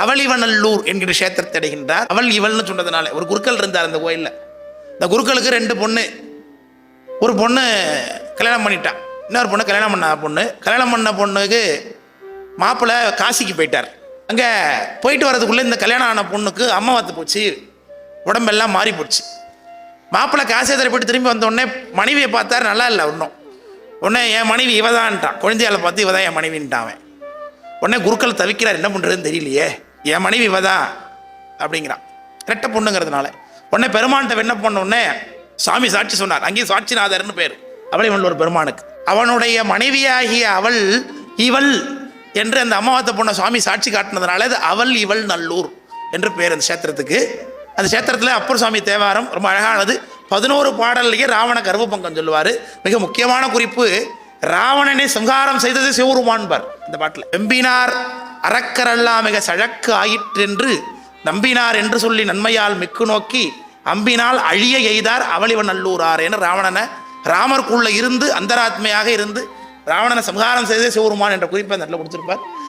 அவளிவநல்லூர் என்கிற கஷேத்திரத்தை அடைகின்றார். அவள் இவள்னு சொன்னதுனால ஒரு குருக்கள் இருந்தார் அந்த கோயிலில். இந்த குருக்களுக்கு 2 பொண்ணு. ஒரு பொண்ணு கல்யாணம் பண்ணிட்டான், இன்னொரு பொண்ணு கல்யாணம் பண்ண பொண்ணுக்கு மாப்பிள்ளை காசிக்கு போயிட்டார். அங்கே போயிட்டு வரதுக்குள்ளே இந்த கல்யாணம் ஆன பொண்ணுக்கு அம்மா வாத்து போச்சு, உடம்பெல்லாம் மாறி போச்சு. மாப்பிள்ளை காசியாத்திரை போயிட்டு திரும்பி வந்த உடனே மனைவியை பார்த்தார், நல்லா இல்லை உடனே என் மனைவி இவதான்ட்டான். குழந்தையால பார்த்து இவதான் என் மனைவின்ட்டான். உடனே குருக்கள் தவிக்கிறார், என்ன பண்ணுறதுன்னு தெரியலையே, என் மனைவி இவதான் அப்படிங்கிறான், ரெட்டை பொண்ணுங்கிறதுனால. உடனே பெருமான்கிட்ட என்ன பண்ண உடனே சாமி சாட்சி சொன்னார். அங்கேயும் சாட்சிநாதர்னு பேர் அவளிவநல்லூர் பெருமானுக்கு. அவனுடைய மனைவியாகிய அவள் இவள் என்று அந்த அம்மாவாத்த பொண்ணை சுவாமி சாட்சி காட்டினதுனால அது அவள் இவள் நல்லூர் என்று பேர் அந்த கஷேத்திரத்துக்கு. அந்த கஷேத்திரத்தில் அப்பர் சுவாமி தேவாரம் ரொம்ப அழகானது. 11 பாடல்லையே ராவண கர்வபங்கம் சொல்லுவார். மிக முக்கியமான குறிப்பு, ராவணனை சங்காரம் செய்தது சிவருமான்பார் இந்த பாட்டில். வெம்பினார் அறக்கரெல்லாம் மிக சழக்கு ஆயிற்றென்று நம்பினார் என்று சொல்லி நன்மையால் மிக்கு நோக்கி அம்பினால் அழிய எய்தார் அவளிவநல்லூரார் என ராவணனை ராமருக்குள்ள இருந்து அந்தராத்மையாக இருந்து ராவணனை சம்ஹாரம் செய்தே சிவருமான் என்ற குறிப்பை அந்த இடத்துல கொடுத்திருப்பார்.